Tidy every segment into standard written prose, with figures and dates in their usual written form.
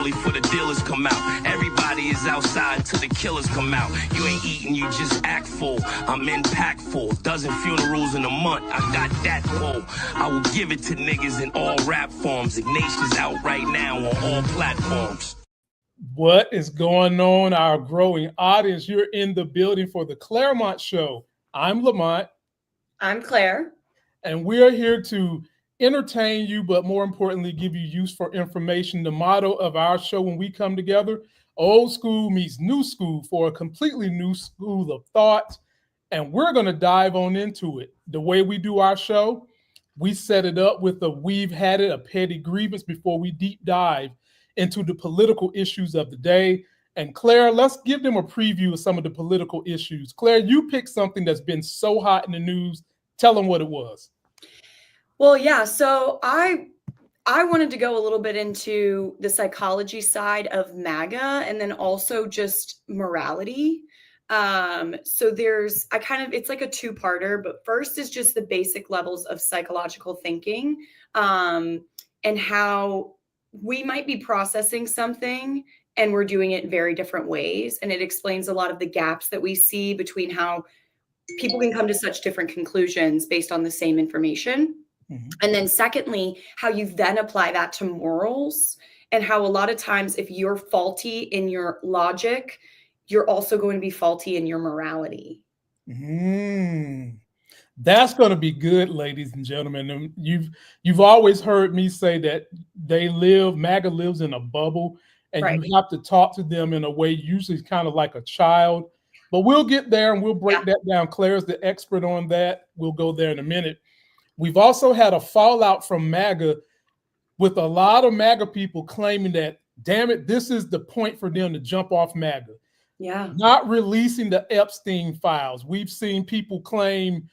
For the dealers come out. Everybody is outside till the killers come out. You ain't eating, you just act full. I'm impactful. Dozen funerals in a month. I got that pull. I will give it to niggas in all rap forms. Ignatius out right now on all platforms. What is going on, our growing audience? You're in the building for the ClaireMont Show. I'm Lamont. I'm Claire. And we're here to entertain you, but more importantly, give you useful information. The motto of our show when we come together, old school meets new school for a completely new school of thought. And we're going to dive on into it. The way we do our show, we set it up with we've had it, a petty grievance before we deep dive into the political issues of the day. And Claire, let's give them a preview of some of the political issues. Claire, you picked something that's been so hot in the news. Tell them what it was. Well, yeah, so I wanted to go a little bit into the psychology side of MAGA and then also just morality. So it's like a two-parter, but first is just the basic levels of psychological thinking, and how we might be processing something and we're doing it in very different ways. And it explains a lot of the gaps that we see between how people can come to such different conclusions based on the same information. Mm-hmm. And then secondly, how you then apply that to morals, and how a lot of times if you're faulty in your logic, you're also going to be faulty in your morality. That's going to be good, ladies and gentlemen. And you've always heard me say that MAGA lives in a bubble, and right. You have to talk to them in a way usually kind of like a child. But we'll get there and we'll break that down. Claire's the expert on that. We'll go there in a minute. We've also had a fallout from MAGA with a lot of MAGA people claiming that, damn it, this is the point for them to jump off MAGA. Yeah. Not releasing the Epstein files. We've seen people claim,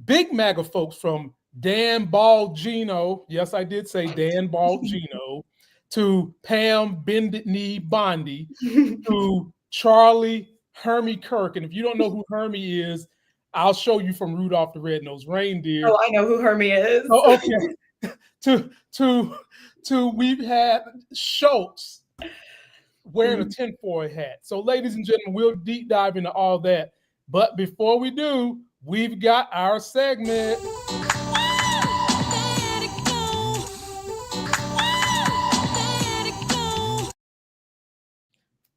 big MAGA folks from Dan Bongino, yes, I did say Dan Bongino, to Pam Bondi, to Charlie Hermie Kirk. And if you don't know who Hermie is, I'll show you from Rudolph the Red-Nosed Reindeer. Oh, I know who Hermie is. Oh, okay. to we've had Schultz wearing a tinfoil hat. So, ladies and gentlemen, we'll deep dive into all that. But before we do, we've got our segment.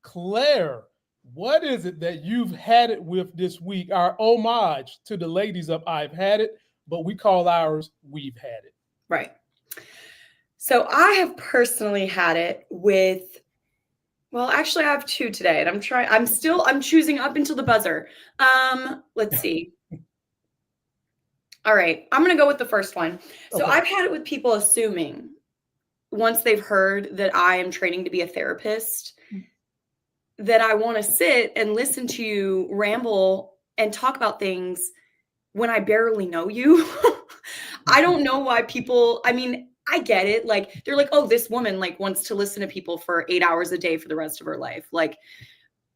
Claire, what is it that you've had it with this week? Our homage to the ladies of I've Had It, but we call ours We've Had It. Right. So I have personally had it with, well, actually I have two today, and I'm choosing up until the buzzer. Let's see. All right, I'm going to go with the first one. So okay. I've had it with people assuming, once they've heard that I am training to be a therapist, that I want to sit and listen to you ramble and talk about things when I barely know you. I don't know why people, I mean, I get it. Like, they're like, oh, this woman like wants to listen to people for 8 hours a day for the rest of her life. Like,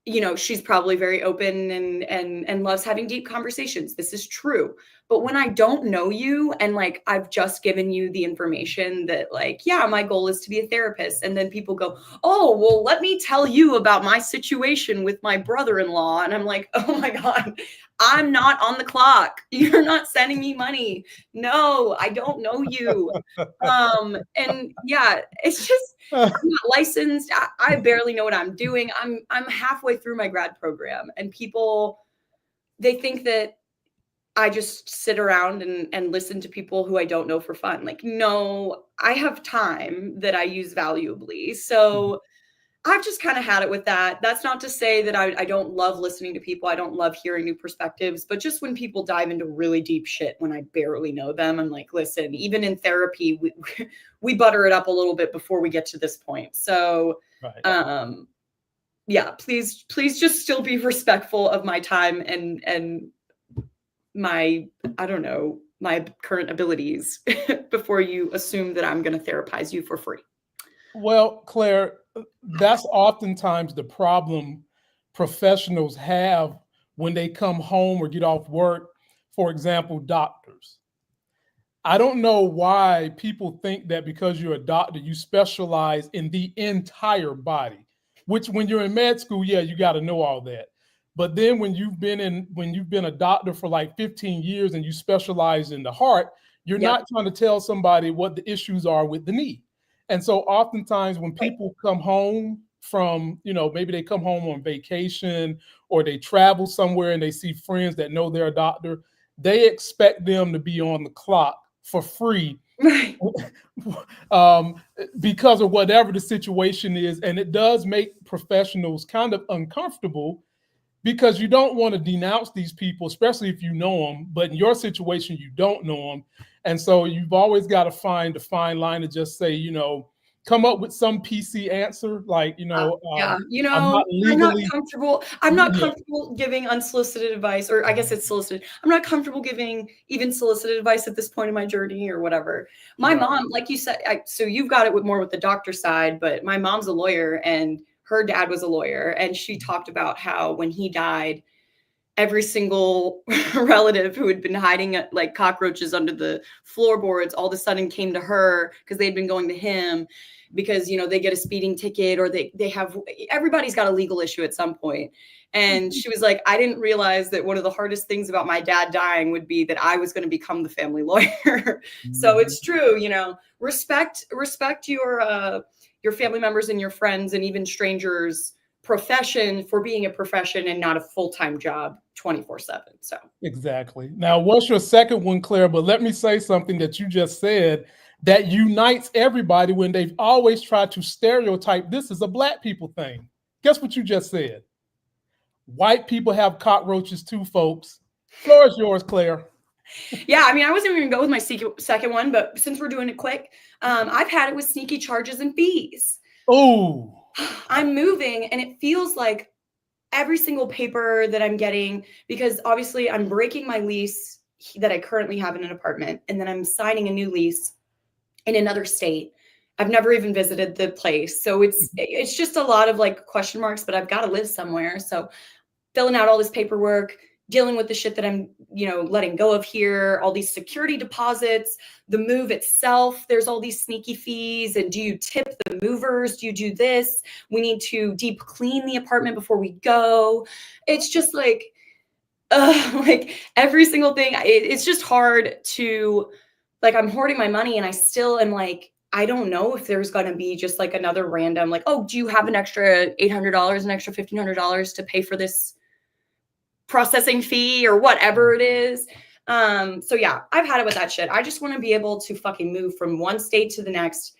you know, she's probably very open and loves having deep conversations. This is true. But when I don't know you and like I've just given you the information that like, yeah, my goal is to be a therapist. And then people go, oh, well, let me tell you about my situation with my brother-in-law. And I'm like, oh my God, I'm not on the clock. You're not sending me money. No, I don't know you. And yeah, it's just, I'm not licensed. I barely know what I'm doing. I'm halfway through my grad program, and people, they think that I just sit around and listen to people who I don't know for fun. Like, no, I have time that I use valuably. So I've just kind of had it with that. That's not to say that I don't love listening to people. I don't love hearing new perspectives, but just when people dive into really deep shit, when I barely know them, I'm like, listen, even in therapy, we butter it up a little bit before we get to this point. So, right. Yeah, please just still be respectful of my time and my, I don't know, my current abilities before you assume that I'm going to therapize you for free. Well, Claire, that's oftentimes the problem professionals have when they come home or get off work. For example, doctors. I don't know why people think that because you're a doctor, you specialize in the entire body, which when you're in med school, yeah, you got to know all that. But then when you've been a doctor for like 15 years and you specialize in the heart, you're not trying to tell somebody what the issues are with the knee. And so oftentimes when people come home from, maybe they come home on vacation or they travel somewhere and they see friends that know they're a doctor, they expect them to be on the clock for free, Right. Because of whatever the situation is. And it does make professionals kind of uncomfortable because you don't want to denounce these people, especially if you know them. But in your situation, you don't know them. And so you've always got to find a fine line to just say, come up with some PC answer, like, I'm not legally. I'm not comfortable giving unsolicited advice, or I guess it's solicited. I'm not comfortable giving even solicited advice at this point in my journey or whatever. My mom, like you said, so you've got it more with the doctor side, but my mom's a lawyer and her dad was a lawyer. And she talked about how when he died, every single relative who had been hiding like cockroaches under the floorboards all of a sudden came to her because they'd been going to him because, they get a speeding ticket or everybody's got a legal issue at some point. And she was like, I didn't realize that one of the hardest things about my dad dying would be that I was going to become the family lawyer. So it's true, respect your family members and your friends and even strangers' profession for being a profession and not a full-time job 24/7. So exactly. Now, what's your second one, Claire? But let me say something that you just said that unites everybody when they've always tried to stereotype this is a Black people thing. Guess what you just said? White people have cockroaches too, folks. Floor is yours, Claire. Yeah, I wasn't even going to go with my second one, but since we're doing it quick, I've had it with sneaky charges and fees. Oh. I'm moving and it feels like every single paper that I'm getting, because obviously I'm breaking my lease that I currently have in an apartment, and then I'm signing a new lease in another state. I've never even visited the place. So it's just a lot of like question marks, but I've got to live somewhere. So filling out all this paperwork, dealing with the shit that I'm, letting go of here, all these security deposits, the move itself, there's all these sneaky fees. And do you tip the movers? Do you do this? We need to deep clean the apartment before we go. It's just like every single thing. It's just hard to, like, I'm hoarding my money and I still am like, I don't know if there's going to be just like another random, like, oh, do you have an extra $800, an extra $1,500 to pay for this processing fee or whatever it is. So yeah, I've had it with that shit. I just want to be able to fucking move from one state to the next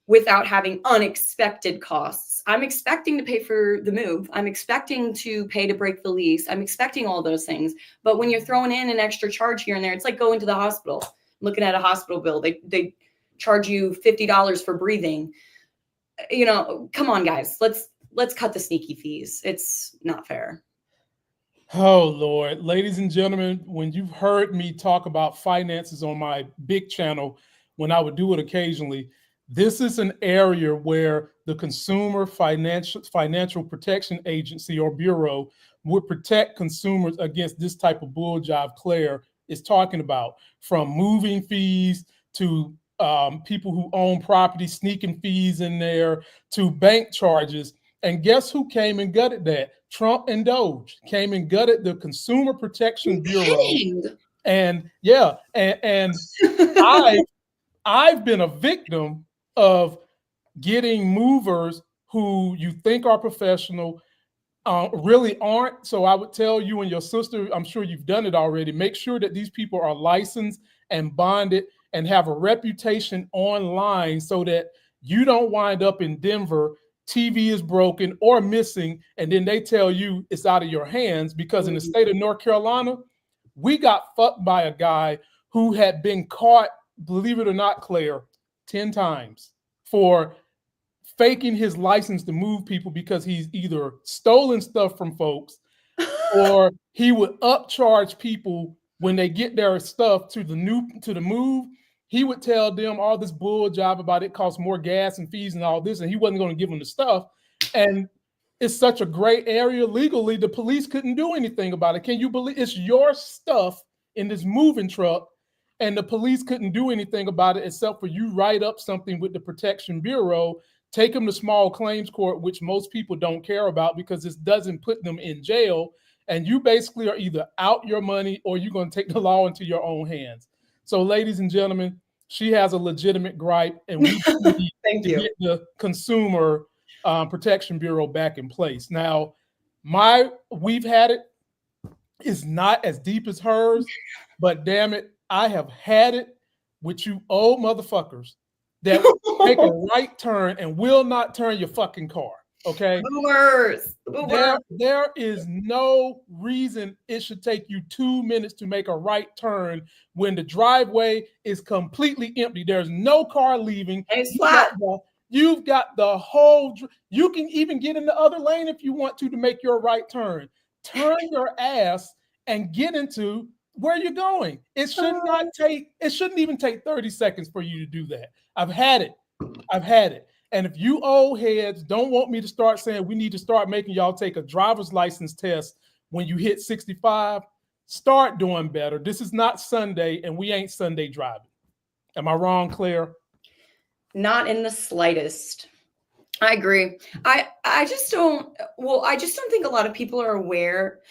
without having unexpected costs. I'm expecting to pay for the move. I'm expecting to pay to break the lease. I'm expecting all those things. But when you're throwing in an extra charge here and there, it's like going to the hospital, looking at a hospital bill. They charge you $50 for breathing. Come on, guys. Let's cut the sneaky fees. It's not fair. Oh, Lord. Ladies and gentlemen, when you've heard me talk about finances on my big channel, when I would do it occasionally, this is an area where the Consumer Financial Protection Agency or Bureau would protect consumers against this type of bull job Claire is talking about, from moving fees to people who own property, sneaking fees in there, to bank charges. And guess who came and gutted that? Trump and Doge came and gutted the Consumer Protection Bureau. And yeah, and I've been a victim of getting movers who you think are professional, really aren't. So I would tell you and your sister, I'm sure you've done it already, make sure that these people are licensed and bonded and have a reputation online so that you don't wind up in Denver, TV is broken or missing, and then they tell you it's out of your hands. Because in the state of North Carolina, we got fucked by a guy who had been caught, believe it or not, Claire, 10 times for faking his license to move people, because he's either stolen stuff from folks or he would upcharge people when they get their stuff to the move. He would tell them all this bull job about it costs more gas and fees and all this, and he wasn't going to give them the stuff. And it's such a gray area legally, the police couldn't do anything about it. Can you believe it's your stuff in this moving truck? and the police couldn't do anything about it except for you write up something with the Protection Bureau, take them to small claims court, which most people don't care about because this doesn't put them in jail. And you basically are either out your money or you're going to take the law into your own hands. So, ladies and gentlemen, she has a legitimate gripe, and we need to get the Consumer Protection Bureau back in place. Now, we've had it is not as deep as hers, but damn it, I have had it with you old motherfuckers that take a right turn and will not turn your fucking car. Okay. Boomers. There is no reason it should take you 2 minutes to make a right turn when the driveway is completely empty. There's no car leaving. It's flat. You've got the whole, you can even get in the other lane if you want to make your right turn. Turn your ass and get into where you're going. It shouldn't even take 30 seconds for you to do that. I've had it. And if you old heads don't want me to start saying we need to start making y'all take a driver's license test when you hit 65, start doing better. This is not Sunday, and we ain't Sunday driving. Am I wrong, Claire? Not in the slightest. I agree. I just don't think a lot of people are aware.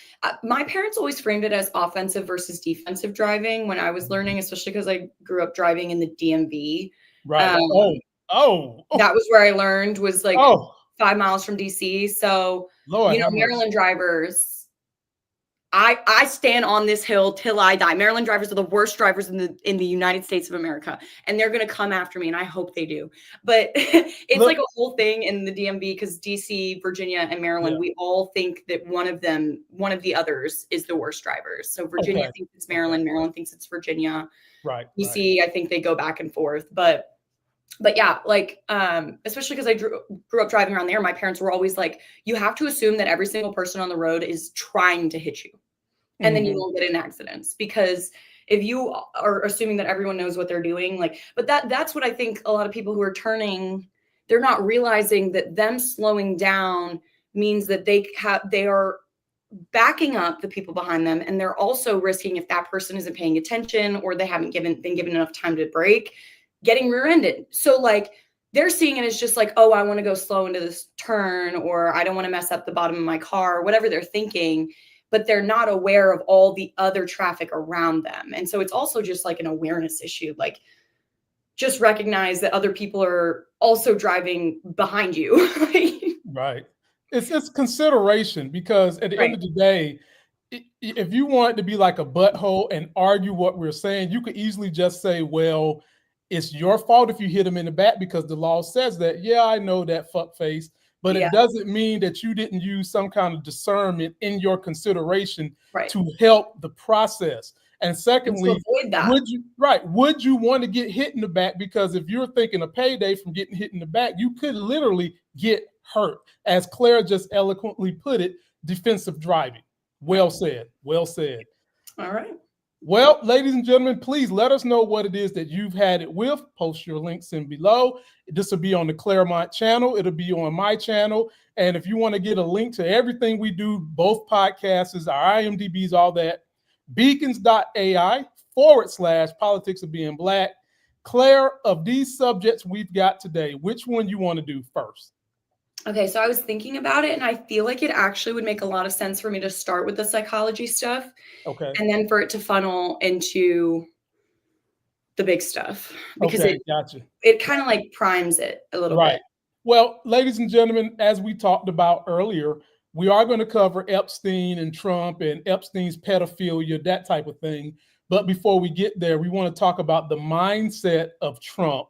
My parents always framed it as offensive versus defensive driving when I was learning, especially because I grew up driving in the DMV. Right. That was where I learned, was like 5 miles from DC. So, Lord, Maryland drivers, I stand on this hill till I die. Maryland drivers are the worst drivers in the United States of America, and they're going to come after me, and I hope they do. But it's like a whole thing in the DMV because DC, Virginia, and Maryland, we all think that one of the others is the worst drivers. So Virginia thinks it's Maryland, Maryland thinks it's Virginia. Right. DC, I think they go back and forth, but yeah, like, especially because I grew up driving around there, my parents were always like, you have to assume that every single person on the road is trying to hit you. And then you won't get in accidents, because if you are assuming that everyone knows what they're doing, like, but that's what I think a lot of people who are turning, they're not realizing that them slowing down means that they are backing up the people behind them. And they're also risking, if that person isn't paying attention or they haven't been given enough time to brake, getting rear-ended. So like they're seeing it as just like, oh, I want to go slow into this turn, or I don't want to mess up the bottom of my car, or whatever they're thinking, but they're not aware of all the other traffic around them. And so it's also just like an awareness issue. Like, just recognize that other people are also driving behind you. Right. It's consideration, because at the end of the day, if you want to be like a butthole and argue what we're saying, you could easily just say, well, it's your fault if you hit him in the back because the law says that. Yeah, I know that, fuckface. But it doesn't mean that you didn't use some kind of discernment in your consideration to help the process. And secondly, would you want to get hit in the back? Because if you're thinking a payday from getting hit in the back, you could literally get hurt. As Claire just eloquently put it, defensive driving. Well said. Well said. All right. Well, ladies and gentlemen, please let us know what it is that you've had it with. Post your links in below. This will be on the ClaireMont channel. It'll be on my channel. And if you want to get a link to everything we do, both podcasts, our IMDb's, all that, beacons.ai/politics of being black. Claire, of these subjects we've got today, which one you want to do first? Okay, so I was thinking about it, and I feel like it actually would make a lot of sense for me to start with the psychology stuff. Okay. And then for it to funnel into the big stuff. Because it kind of like primes it a little bit. Well, ladies and gentlemen, as we talked about earlier, we are going to cover Epstein and Trump and Epstein's pedophilia, that type of thing. But before we get there, we want to talk about the mindset of Trump,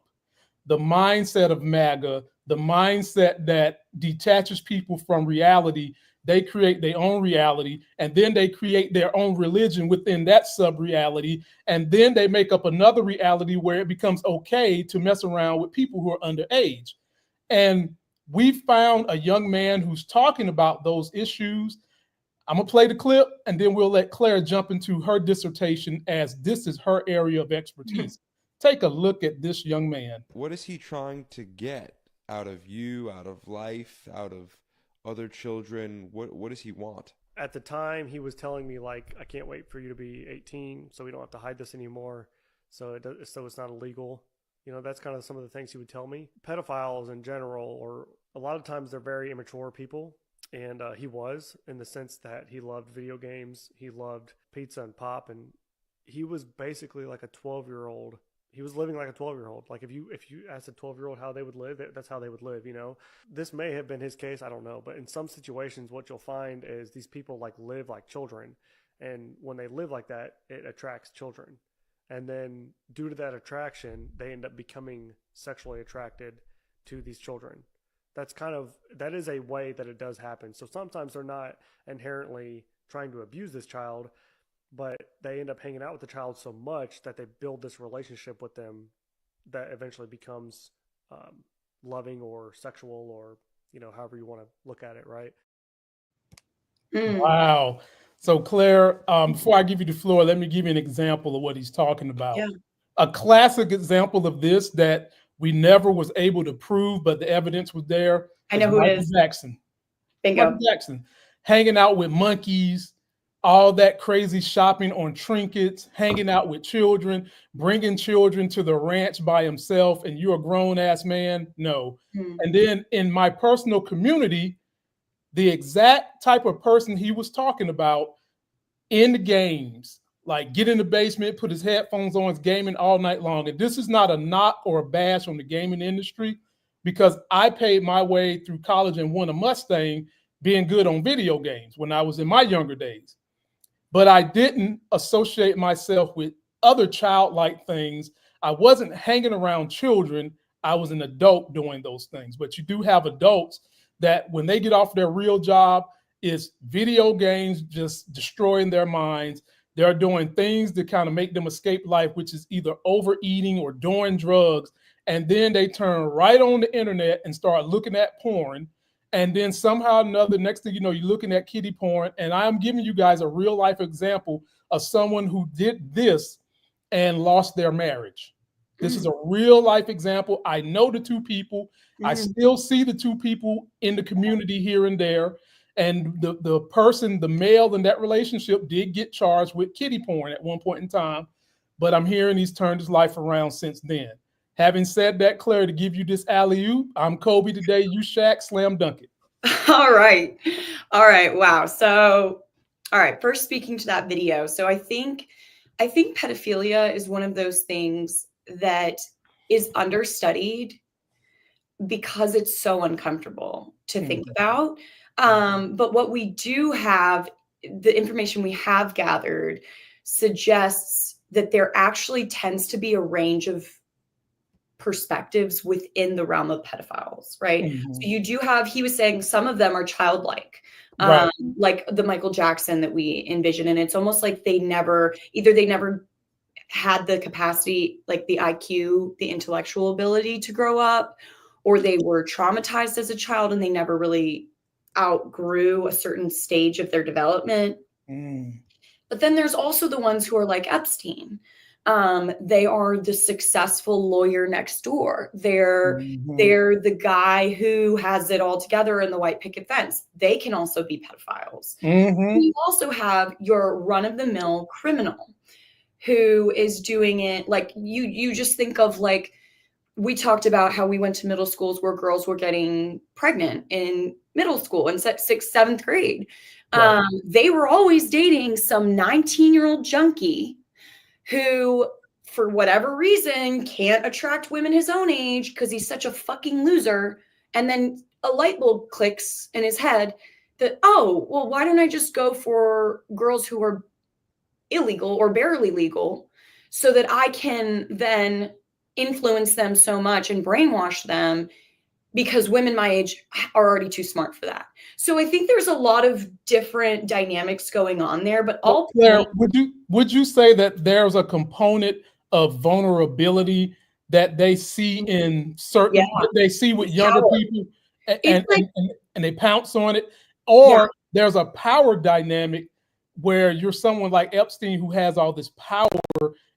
the mindset of MAGA, the mindset that detaches people from reality. They create their own reality, and then they create their own religion within that sub-reality, and then they make up another reality where it becomes okay to mess around with people who are underage. And we found a young man who's talking about those issues. I'm going to play the clip, and then we'll let Claire jump into her dissertation, as this is her area of expertise. Take a look at this young man. What is he trying to get out of you, out of life, out of other children? What does he want? At the time, he was telling me, like, I can't wait for you to be 18 so we don't have to hide this anymore. so it's not illegal. You know, that's kind of some of the things he would tell me. Pedophiles in general, or a lot of times they're very immature people. And he was, in the sense that he loved video games, he loved pizza and pop, and he was basically like a 12-year-old. He was living like a 12-year-old. Like if you asked a 12-year-old how they would live, that's how they would live, you know. This may have been his case, I don't know. But in some situations, what you'll find is these people like live like children. And when they live like that, it attracts children. And then due to that attraction, they end up becoming sexually attracted to these children. That is a way that it does happen. So sometimes they're not inherently trying to abuse this child, but they end up hanging out with the child so much that they build this relationship with them that eventually becomes loving or sexual, or, you know, however you want to look at it, right? Wow. So Claire, before I give you the floor, let me give you an example of what he's talking about. Yeah. A classic example of this that we never was able to prove, but the evidence was there. I know who it is. Jackson. Bingo. Michael Jackson, hanging out with monkeys, all that crazy shopping on trinkets, hanging out with children, bringing children to the ranch by himself, and you're a grown-ass man? No. And then in my personal community, the exact type of person he was talking about in the games, like get in the basement, put his headphones on, his gaming all night long. And this is not a knock or a bash on the gaming industry, because I paid my way through college and won a Mustang being good on video games when I was in my younger days. But I didn't associate myself with other childlike things. I wasn't hanging around children. I was an adult doing those things. But you do have adults that when they get off their real job, is video games just destroying their minds. They're doing things to kind of make them escape life, which is either overeating or doing drugs. And then they turn right on the internet and start looking at porn. And then somehow or another, next thing you know, you're looking at kiddie porn. And I'm giving you guys a real life example of someone who did this and lost their marriage. This is a real life example. I know the two people. I still see the two people in the community here and there. And the person, the male in that relationship, did get charged with kiddie porn at one point in time. But I'm hearing he's turned his life around since then. Having said that, Claire, to give you this alley-oop, I'm Kobe today, you Shaq, slam dunk it. All right. All right. Wow. So, all right. First, speaking to that video. So I think pedophilia is one of those things that is understudied because it's so uncomfortable to think about. But what we do have, the information we have gathered suggests that there actually tends to be a range of perspectives within the realm of pedophiles, right? So you do have, he was saying some of them are childlike, like the Michael Jackson that we envision. And it's almost like they never had the capacity, like the IQ, the intellectual ability to grow up, or they were traumatized as a child and they never really outgrew a certain stage of their development. But then there's also the ones who are like Epstein. They are the successful lawyer next door. They're the guy who has it all together in the white picket fence. They can also be pedophiles. You also have your run-of-the-mill criminal who is doing it like you just think of, like, we talked about how we went to middle schools where girls were getting pregnant in middle school in 6th, 7th grade. They were always dating some 19-year-old junkie who, for whatever reason, can't attract women his own age because he's such a fucking loser. And then a light bulb clicks in his head that, oh, well, why don't I just go for girls who are illegal or barely legal so that I can then influence them so much and brainwash them, because women my age are already too smart for that. So I think there's a lot of different dynamics going on there, but all Claire, would you say that there's a component of vulnerability that they see in certain, they see with younger people and they pounce on it, or there's a power dynamic where you're someone like Epstein who has all this power,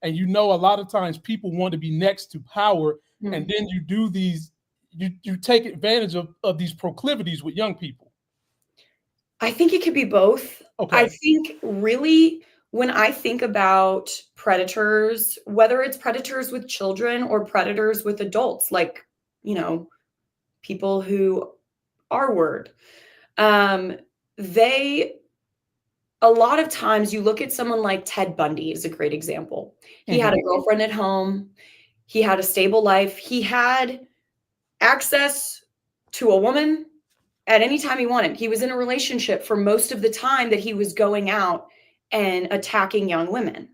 and a lot of times people want to be next to power, and then you do these, you take advantage of these proclivities with young people? I think it could be both. I think really when I think about predators, whether it's predators with children or predators with adults, like, you know, people who R-word, they, a lot of times you look at someone like Ted Bundy is a great example. He had a girlfriend at home. He had a stable life. He had access to a woman at any time he wanted. He was in a relationship for most of the time that he was going out and attacking young women.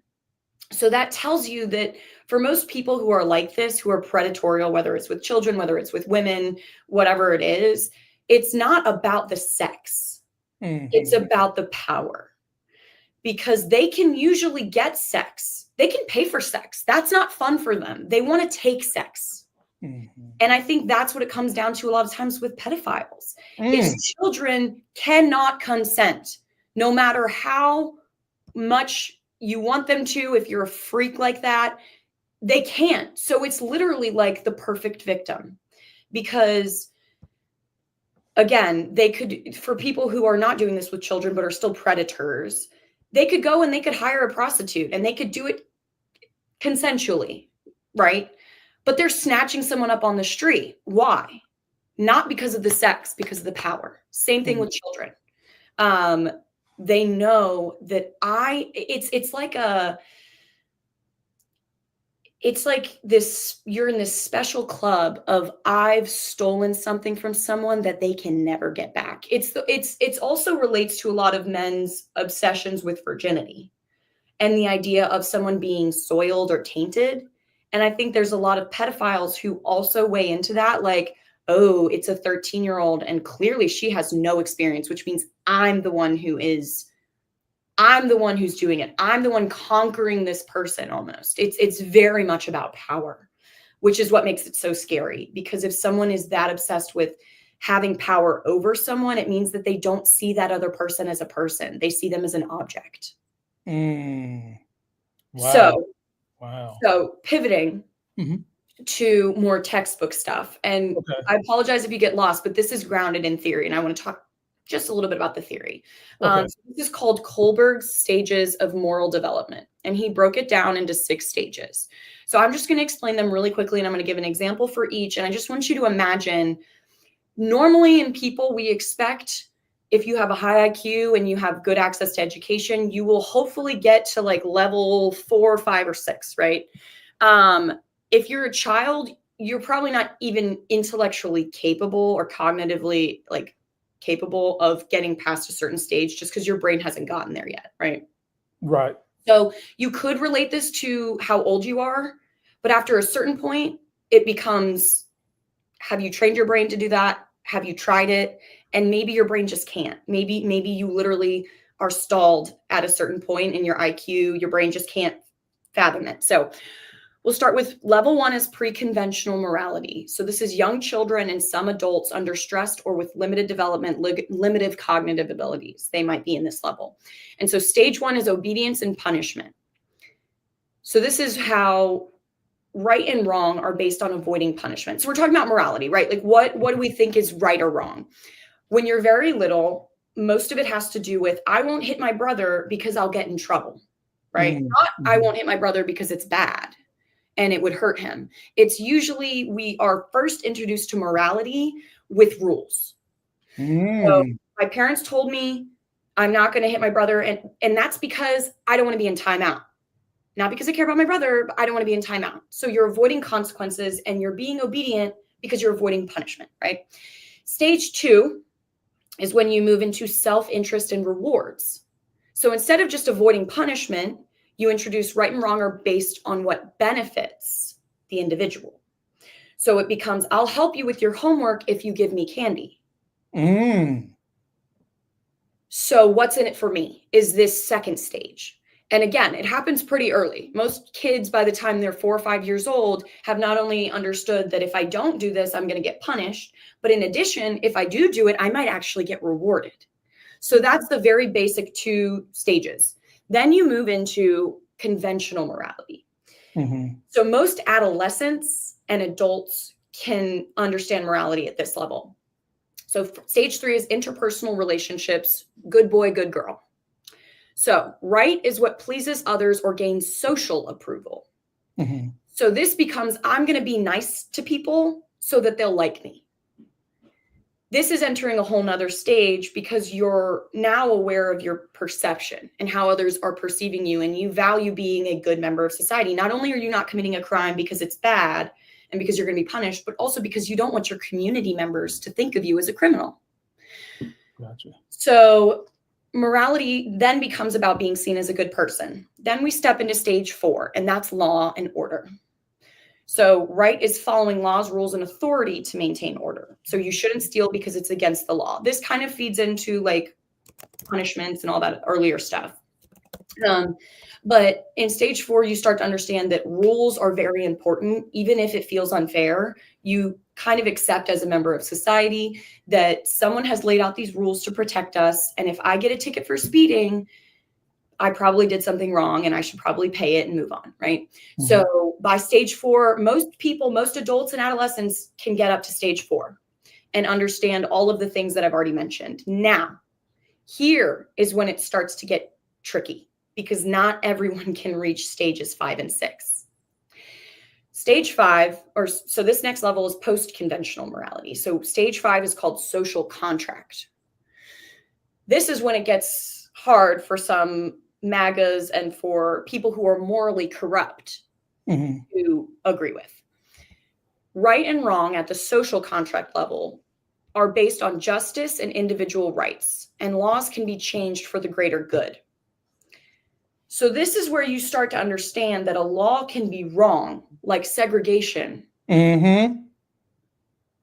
So that tells you that for most people who are like this, who are predatorial, whether it's with children, whether it's with women, whatever it is, it's not about the sex. It's about the power. Because they can usually get sex. They can pay for sex. That's not fun for them. They want to take sex. And I think that's what it comes down to a lot of times with pedophiles. Is children cannot consent, no matter how much you want them to. If you're a freak like that, they can't. So it's literally like the perfect victim. Because again, they could, for people who are not doing this with children but are still predators, they could go and they could hire a prostitute and they could do it consensually, right? But they're snatching someone up on the street. Why? Not because of the sex, because of the power. Same thing with children. They know that it's like this, you're in this special club of I've stolen something from someone that they can never get back. It's also relates to a lot of men's obsessions with virginity and the idea of someone being soiled or tainted. And I think there's a lot of pedophiles who also weigh into that, like, oh, it's a 13-year-old and clearly she has no experience, which means I'm the one who's doing it. I'm the one conquering this person almost. It's very much about power, which is what makes it so scary. Because if someone is that obsessed with having power over someone, it means that they don't see that other person as a person. They see them as an object. Wow. So pivoting to more textbook stuff. And I apologize if you get lost, but this is grounded in theory. And I want to talk just a little bit about the theory. So this is called Kohlberg's Stages of Moral Development. And he broke it down into 6 stages. So I'm just going to explain them really quickly. And I'm going to give an example for each. And I just want you to imagine, normally in people, we expect if you have a high IQ and you have good access to education, you will hopefully get to like level 4, 5, or 6, right? If you're a child, you're probably not even intellectually capable or cognitively like capable of getting past a certain stage just because your brain hasn't gotten there yet, right? Right. So you could relate this to how old you are, but after a certain point, it becomes, have you trained your brain to do that? Have you tried it? And maybe your brain just can't. Maybe you literally are stalled at a certain point in your IQ. Your brain just can't fathom it. So we'll start with level 1 is pre-conventional morality. So this is young children and some adults under stress or with limited development, limited cognitive abilities. They might be in this level. And so stage 1 is obedience and punishment. So this is how right and wrong are based on avoiding punishment. So we're talking about morality, right? Like what do we think is right or wrong? When you're very little, most of it has to do with, I won't hit my brother because I'll get in trouble, right? Not I won't hit my brother because it's bad and it would hurt him. It's usually we are first introduced to morality with rules. So my parents told me I'm not going to hit my brother. And that's because I don't want to be in timeout. Not because I care about my brother, but I don't want to be in timeout. So you're avoiding consequences and you're being obedient because you're avoiding punishment, right? Stage 2 is when you move into self-interest and rewards. So instead of just avoiding punishment, you introduce right and wrong are based on what benefits the individual. So it becomes, I'll help you with your homework if you give me candy. So what's in it for me is this second stage. And again, it happens pretty early. Most kids, by the time they're 4 or 5 years old, have not only understood that if I don't do this, I'm going to get punished, but in addition, if I do it, I might actually get rewarded. So that's the very basic 2 stages. Then you move into conventional morality. So most adolescents and adults can understand morality at this level. So stage 3 is interpersonal relationships, good boy, good girl. So right is what pleases others or gains social approval. Mhm. So this becomes, I'm going to be nice to people so that they'll like me. This is entering a whole nother stage because you're now aware of your perception and how others are perceiving you, and you value being a good member of society. Not only are you not committing a crime because it's bad and because you're going to be punished, but also because you don't want your community members to think of you as a criminal. Gotcha. So morality then becomes about being seen as a good person. Then we step into stage 4, and that's law and order. So right is following laws, rules, and authority to maintain order. So you shouldn't steal because it's against the law. This kind of feeds into like punishments and all that earlier stuff. But in stage 4, you start to understand that rules are very important. Even if it feels unfair, you kind of accept as a member of society that someone has laid out these rules to protect us. And if I get a ticket for speeding, I probably did something wrong and I should probably pay it and move on, right? Mm-hmm. So by stage 4, most people, most adults and adolescents can get up to stage 4 and understand all of the things that I've already mentioned. Now, here is when it starts to get tricky because not everyone can reach stages 5 and 6. Stage 5, so this next level is post-conventional morality. So stage 5 is called social contract. This is when it gets hard for some MAGAs and for people who are morally corrupt to agree with. Right and wrong at the social contract level are based on justice and individual rights, and laws can be changed for the greater good. So this is where you start to understand that a law can be wrong, like segregation, and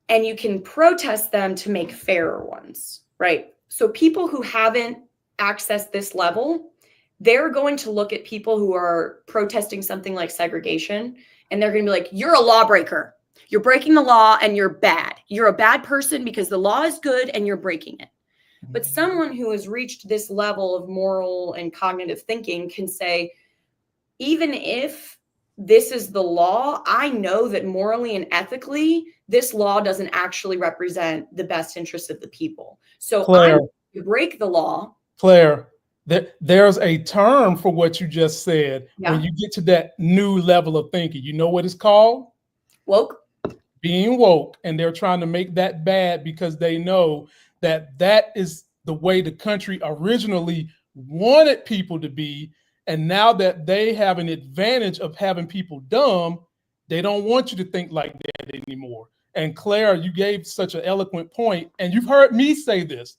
you can protest them to make fairer ones, right? So people who haven't accessed this level, they're going to look at people who are protesting something like segregation, and they're going to be like, you're a lawbreaker. You're breaking the law and you're bad. You're a bad person because the law is good and you're breaking it. But someone who has reached this level of moral and cognitive thinking can say, even if this is the law, I know that morally and ethically, this law doesn't actually represent the best interests of the people. So Claire, I break the law. Claire, there's a term for what you just said. Yeah. When you get to that new level of thinking, you know what it's called? Woke. Being woke. And they're trying to make that bad because they know that that is the way the country originally wanted people to be. And now that they have an advantage of having people dumb, they don't want you to think like that anymore. And Claire, you gave such an eloquent point, and you've heard me say this,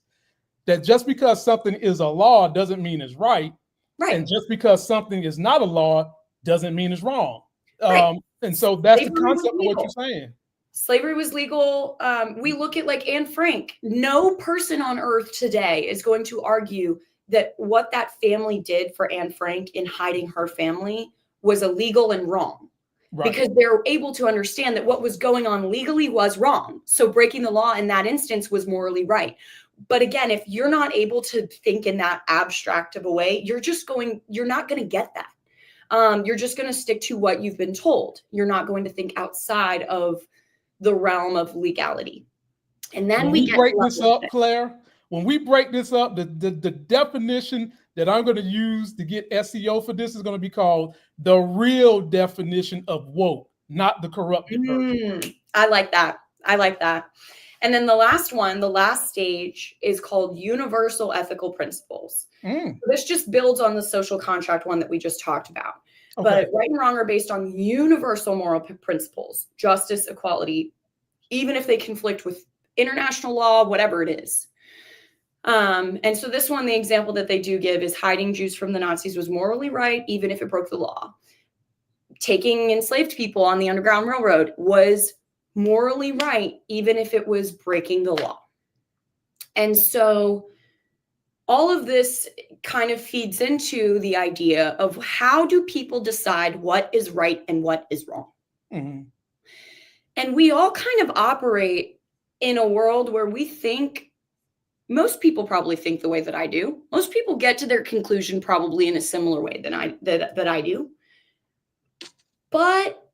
that just because something is a law doesn't mean it's right. Right. And just because something is not a law doesn't mean it's wrong. Right. And so that's Slavery the concept of was what legal. you're saying. Slavery was legal. We look at like Anne Frank. No person on earth today is going to argue that what that family did for Anne Frank in hiding her family was illegal and wrong. Right. Because they're able to understand that what was going on legally was wrong. So breaking the law in that instance was morally right. But again, if you're not able to think in that abstract of a way, you're not going to get that. You're just going to stick to what you've been told. You're not going to think outside of the realm of legality. And then we break this up, Claire. When we break this up, the definition that I'm going to use to get SEO for this is going to be called the real definition of woke, not the corrupted version. I like that. And then the last stage is called universal ethical principles. So this just builds on the social contract one that we just talked about. Okay. But right and wrong are based on universal moral principles, justice, equality, even if they conflict with international law, whatever it is. And so this one, the example that they do give is hiding Jews from the Nazis was morally right, even if it broke the law. Taking enslaved people on the Underground Railroad was morally right, even if it was breaking the law. And so all of this kind of feeds into the idea of how do people decide what is right and what is wrong? And we all kind of operate in a world where we think, most people probably think the way that I do. Most people get to their conclusion probably in a similar way than I do. But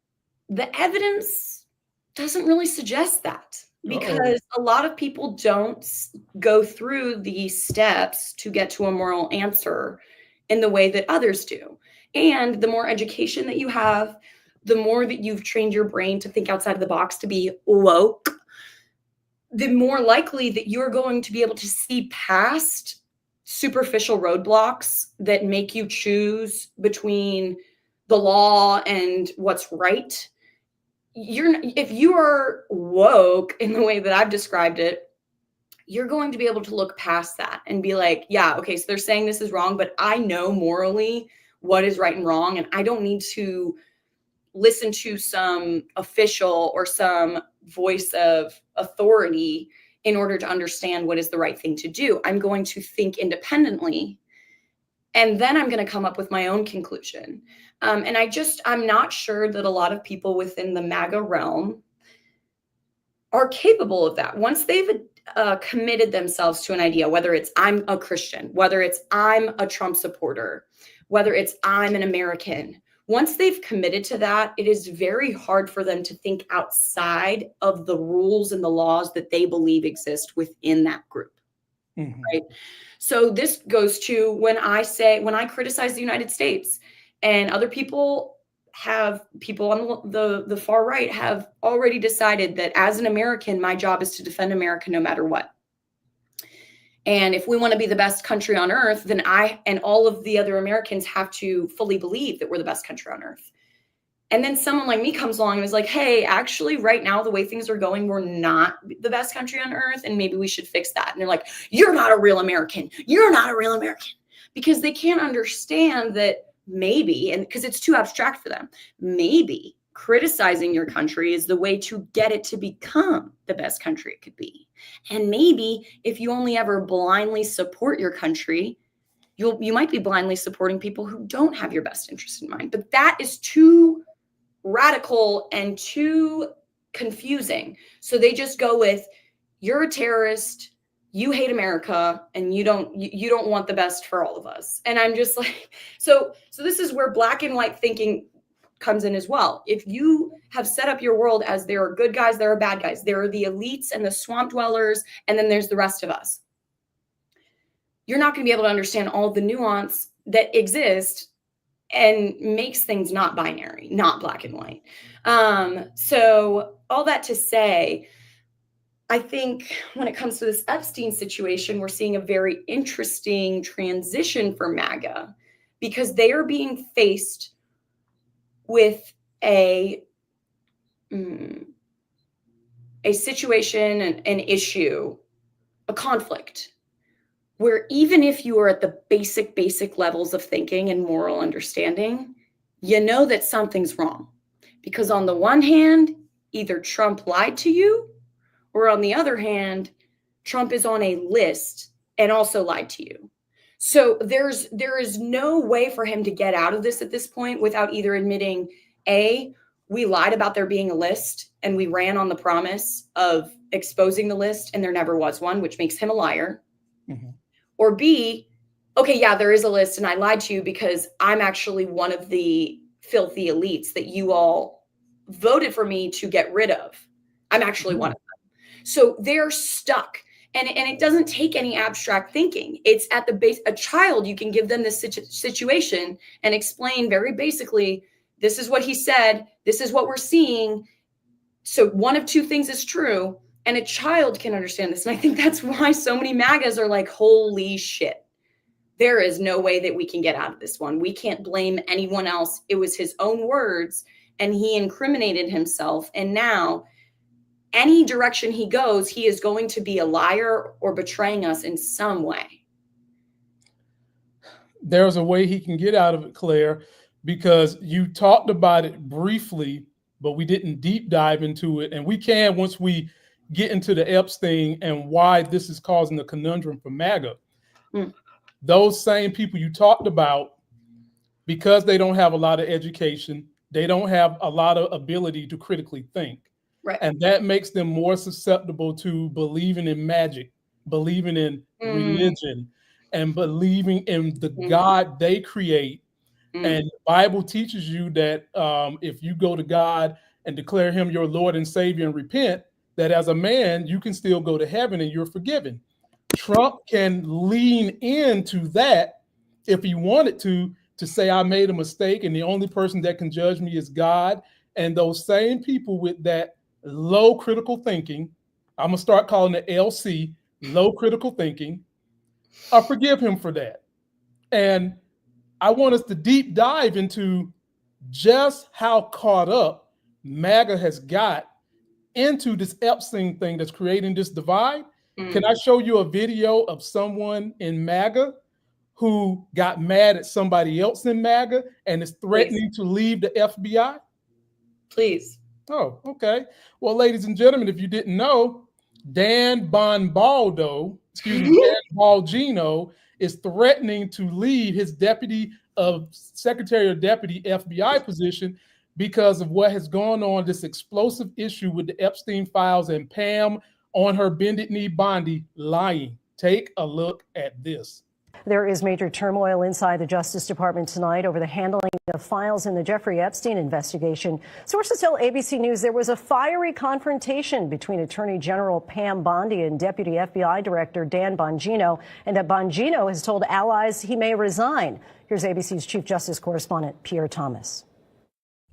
the evidence doesn't really suggest that, because a lot of people don't go through the steps to get to a moral answer in the way that others do. And the more education that you have, the more that you've trained your brain to think outside of the box, to be woke, the more likely that you're going to be able to see past superficial roadblocks that make you choose between the law and what's right. If you are woke in the way that I've described it, you're going to be able to look past that and be like, yeah, okay, so they're saying this is wrong, but I know morally what is right and wrong, and I don't need to listen to some official or some voice of authority in order to understand what is the right thing to do. I'm going to think independently, and then I'm going to come up with my own conclusion. And I'm not sure that a lot of people within the MAGA realm are capable of that. Once they've committed themselves to an idea, whether it's I'm a Christian, whether it's I'm a Trump supporter, whether it's I'm an American, once they've committed to that, it is very hard for them to think outside of the rules and the laws that they believe exist within that group. Right? So this goes to when I criticize the United States, and other people on the far right have already decided that as an American, my job is to defend America no matter what. And if we want to be the best country on earth, then I and all of the other Americans have to fully believe that we're the best country on earth. And then someone like me comes along and is like, hey, actually, right now, the way things are going, we're not the best country on earth, and maybe we should fix that. And they're like, you're not a real American. You're not a real American. Because they can't understand that maybe, and because it's too abstract for them, maybe criticizing your country is the way to get it to become the best country it could be. And maybe if you only ever blindly support your country, you might be blindly supporting people who don't have your best interest in mind. But that is too radical and too confusing. So they just go with, you're a terrorist, you hate America, and you don't want the best for all of us. And I'm just like, so this is where black and white thinking comes in as well. If you have set up your world as there are good guys, there are bad guys, there are the elites and the swamp dwellers, and then there's the rest of us, you're not going to be able to understand all the nuance that exists and makes things not binary, not black and white. So all that to say, I think when it comes to this Epstein situation, we're seeing a very interesting transition for MAGA, because they are being faced with a situation, an issue, a conflict, where even if you are at the basic levels of thinking and moral understanding, you know that something's wrong. Because on the one hand, either Trump lied to you, or on the other hand, Trump is on a list and also lied to you. So there is no way for him to get out of this at this point without either admitting, A, we lied about there being a list and we ran on the promise of exposing the list and there never was one, which makes him a liar. Mm-hmm. Or B, okay, yeah, there is a list and I lied to you because I'm actually one of the filthy elites that you all voted for me to get rid of. I'm actually one of them. So they're stuck. And it doesn't take any abstract thinking. It's at the base. A child, you can give them this situation and explain very basically, this is what he said. This is what we're seeing. So one of two things is true. And a child can understand this. And I think that's why so many MAGAs are like, holy shit. There is no way that we can get out of this one. We can't blame anyone else. It was his own words and he incriminated himself. And now any direction he goes, he is going to be a liar or betraying us in some way. There's a way he can get out of it, Claire, because you talked about it briefly, but we didn't deep dive into it. And we can once we get into the Epstein and why this is causing a conundrum for MAGA. Those same people you talked about, because they don't have a lot of education, they don't have a lot of ability to critically think. Right. And that makes them more susceptible to believing in magic, believing in religion, and believing in the God they create. And the Bible teaches you that if you go to God and declare him your Lord and Savior and repent, that as a man, you can still go to heaven and you're forgiven. Trump can lean into that if he wanted to say I made a mistake and the only person that can judge me is God. And those same people with that low critical thinking, I'm going to start calling it LC, low critical thinking, forgive him for that. And I want us to deep dive into just how caught up MAGA has got into this Epstein thing that's creating this divide. Can I show you a video of someone in MAGA who got mad at somebody else in MAGA and is threatening to leave the FBI? Please. Oh, okay. Well, ladies and gentlemen, if you didn't know, Dan Bongino is threatening to leave his Secretary of Deputy FBI position because of what has gone on, this explosive issue with the Epstein files and Pam on her bended knee Bondi lying. Take a look at this. There is major turmoil inside the Justice Department tonight over the handling of files in the Jeffrey Epstein investigation. Sources tell ABC News there was a fiery confrontation between Attorney General Pam Bondi and Deputy FBI Director Dan Bongino, and that Bongino has told allies he may resign. Here's ABC's Chief Justice correspondent Pierre Thomas.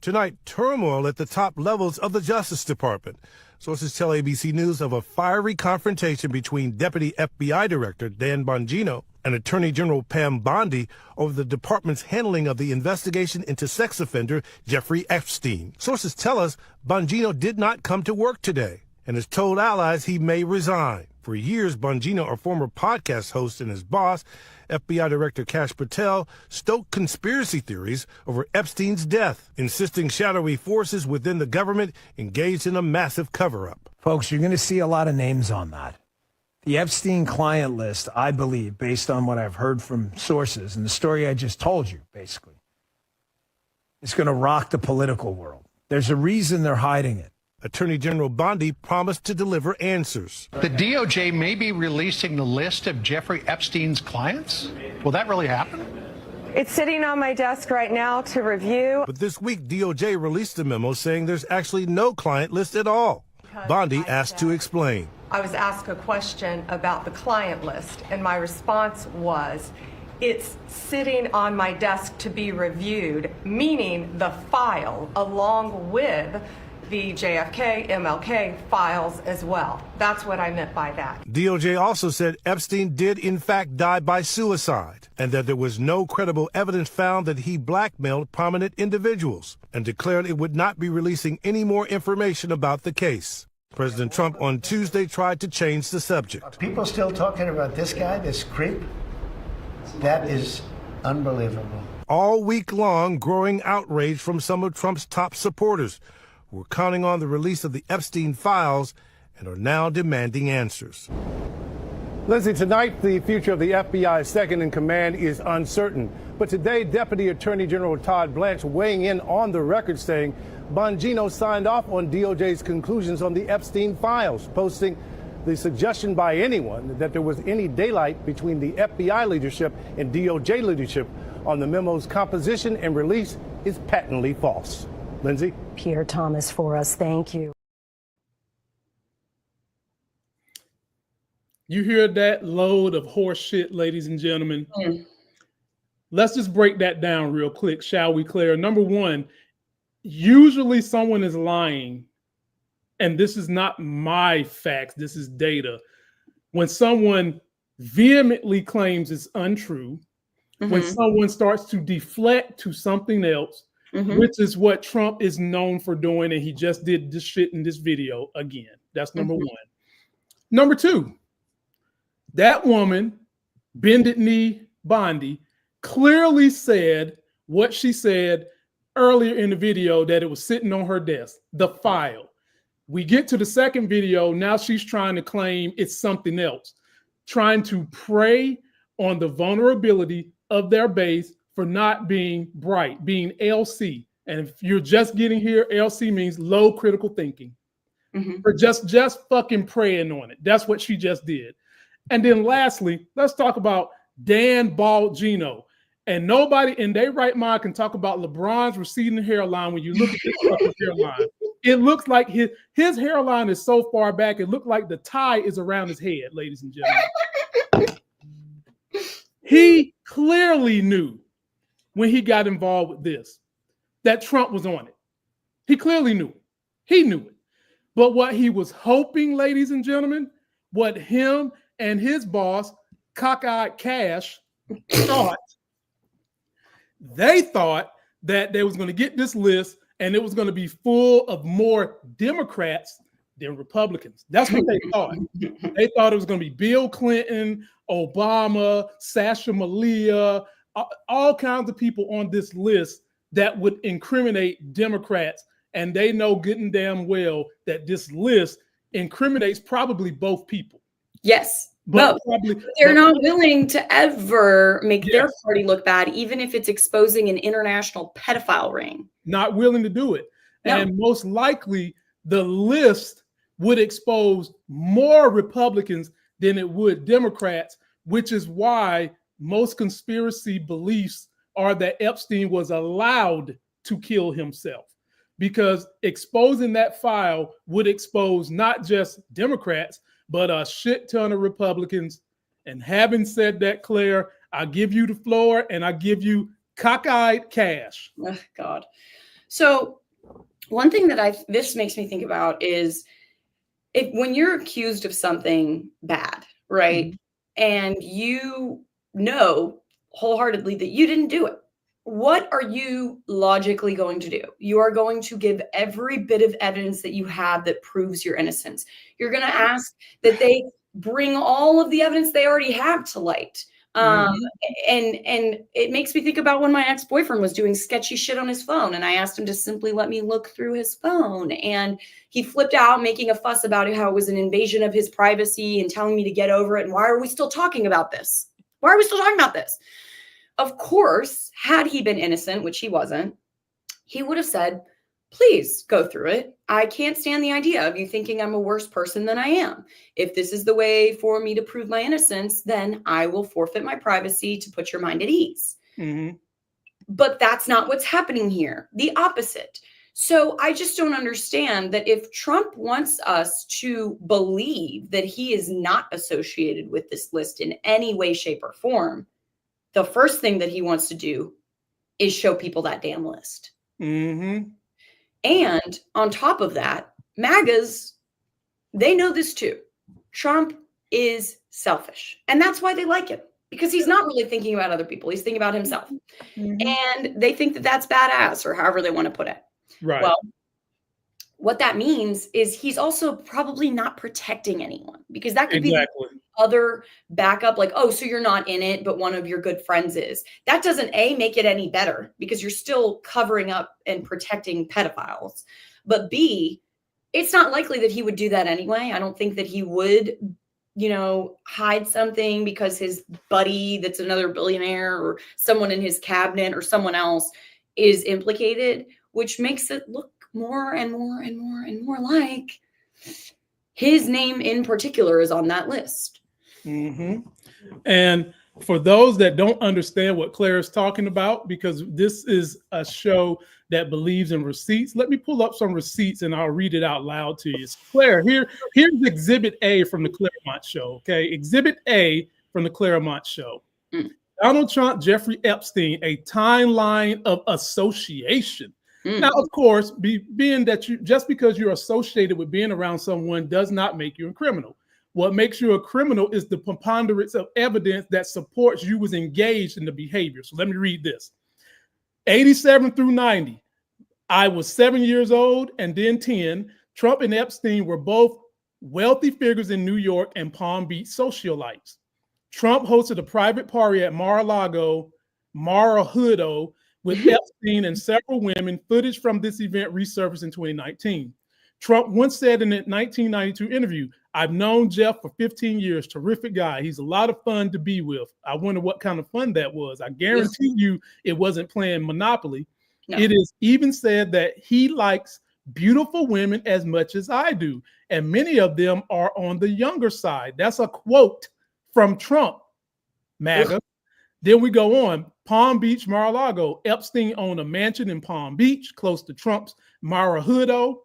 Tonight, turmoil at the top levels of the Justice Department. Sources tell ABC News of a fiery confrontation between Deputy FBI Director Dan Bongino and Attorney General Pam Bondi over the department's handling of the investigation into sex offender Jeffrey Epstein. Sources tell us Bongino did not come to work today and has told allies he may resign. For years, Bongino, a former podcast host, and his boss, FBI Director Kash Patel, stoked conspiracy theories over Epstein's death, insisting shadowy forces within the government engaged in a massive cover-up. Folks, you're going to see a lot of names on that. The Epstein client list, I believe, based on what I've heard from sources and the story I just told you, basically, is going to rock the political world. There's a reason they're hiding it. Attorney General Bondi promised to deliver answers. The DOJ may be releasing the list of Jeffrey Epstein's clients. Will that really happen? It's sitting on my desk right now to review. But this week, DOJ released a memo saying there's actually no client list at all. Bondi asked to explain. I was asked a question about the client list, and my response was, it's sitting on my desk to be reviewed, meaning the file along with the JFK, MLK files as well. That's what I meant by that. DOJ also said Epstein did in fact die by suicide and that there was no credible evidence found that he blackmailed prominent individuals, and declared it would not be releasing any more information about the case. President Trump on Tuesday tried to change the subject. Are people still talking about this guy, this creep? That is unbelievable. All week long, growing outrage from some of Trump's top supporters who were counting on the release of the Epstein files and are now demanding answers. Lindsay, tonight the future of the FBI's second in command is uncertain. But today, Deputy Attorney General Todd Blanche weighing in on the record saying Bongino signed off on DOJ's conclusions on the Epstein files, posting the suggestion by anyone that there was any daylight between the FBI leadership and DOJ leadership on the memo's composition and release is patently false. Lindsay? Pierre Thomas for us. Thank you. You hear that load of horse shit, ladies and gentlemen? Let's just break that down real quick, shall we, Claire? Number one, usually someone is lying, and this is not my facts, this is data. When someone vehemently claims it's untrue, when someone starts to deflect to something else, which is what Trump is known for doing, and he just did this shit in this video again. That's number one. Number two, that woman, bended knee Bondi, clearly said what she said earlier in the video, that it was sitting on her desk, the file. We get to the second video, now she's trying to claim it's something else, trying to prey on the vulnerability of their base for not being bright, being LC. And if you're just getting here, LC means low critical thinking. For just fucking preying on it. That's what she just did. And then lastly, let's talk about Dan Bongino. And nobody in their right mind can talk about LeBron's receding hairline when you look at this fucking hairline. It looks like his hairline is so far back, it looked like the tie is around his head, ladies and gentlemen. He clearly knew when he got involved with this that Trump was on it. He clearly knew it. He knew it. But what he was hoping, ladies and gentlemen, what him and his boss, cockeyed Kash, thought, they thought that they was going to get this list and it was going to be full of more Democrats than Republicans. That's what they thought. They thought it was going to be Bill Clinton, Obama, Sasha Malia, all kinds of people on this list that would incriminate Democrats. And they know good and damn well that this list incriminates probably both people. Yes. But they're not willing to ever make their party look bad, even if it's exposing an international pedophile ring. Not willing to do it. No. And most likely the list would expose more Republicans than it would Democrats, which is why most conspiracy beliefs are that Epstein was allowed to kill himself, because exposing that file would expose not just Democrats, but a shit ton of Republicans. And having said that, Claire, I give you the floor and I give you cockeyed Kash. Oh, God. So one thing that this makes me think about is when you're accused of something bad, right? Mm-hmm. And you know wholeheartedly that you didn't do it. What are you logically going to do? You are going to give every bit of evidence that you have that proves your innocence. You're going to ask that they bring all of the evidence they already have to light. And it makes me think about when my ex-boyfriend was doing sketchy shit on his phone, and I asked him to simply let me look through his phone, and he flipped out, making a fuss about how it was an invasion of his privacy and telling me to get over it. And why are we still talking about this? Why are we still talking about this? Of course, had he been innocent, which he wasn't, he would have said, please go through it. I can't stand the idea of you thinking I'm a worse person than I am. If this is the way for me to prove my innocence, then I will forfeit my privacy to put your mind at ease. Mm-hmm. But that's not what's happening here. The opposite. So I just don't understand that if Trump wants us to believe that he is not associated with this list in any way, shape, or form, the first thing that he wants to do is show people that damn list. Mm-hmm. And on top of that, MAGAs, they know this too. Trump is selfish. And that's why they like him, because he's not really thinking about other people. He's thinking about himself. Mm-hmm. And they think that that's badass, or however they want to put it. Right. Well, what that means is he's also probably not protecting anyone, because that could be other backup, like, oh, so you're not in it, but one of your good friends is. That doesn't make it any better, because you're still covering up and protecting pedophiles. But B, it's not likely that he would do that anyway. I don't think that he would, hide something because his buddy that's another billionaire or someone in his cabinet or someone else is implicated, which makes it look more and more and more and more like his name in particular is on that list. Mm-hmm. And for those that don't understand what Claire is talking about, because this is a show that believes in receipts, let me pull up some receipts and I'll read it out loud to you. So Claire, here's Exhibit A from the ClaireMont Show. Okay, Exhibit A from the ClaireMont Show. Donald Trump, Jeffrey Epstein, a timeline of association. Now, of course, being that just because you're associated with being around someone does not make you a criminal. What makes you a criminal is the preponderance of evidence that supports you was engaged in the behavior. So let me read this. 87 through 90. I was 7 years old and then 10. Trump and Epstein were both wealthy figures in New York and Palm Beach socialites. Trump hosted a private party at Mar-a-Lago with Epstein and several women. Footage from this event resurfaced in 2019. Trump once said in a 1992 interview, I've known Jeff for 15 years, terrific guy. He's a lot of fun to be with. I wonder what kind of fun that was. I guarantee you it wasn't playing Monopoly. No. It is even said that he likes beautiful women as much as I do. And many of them are on the younger side. That's a quote from Trump, MAGA. Ugh. Then we go on. Palm Beach, Mar-a-Lago. Epstein owned a mansion in Palm Beach, close to Trump's Mar-a-Lago.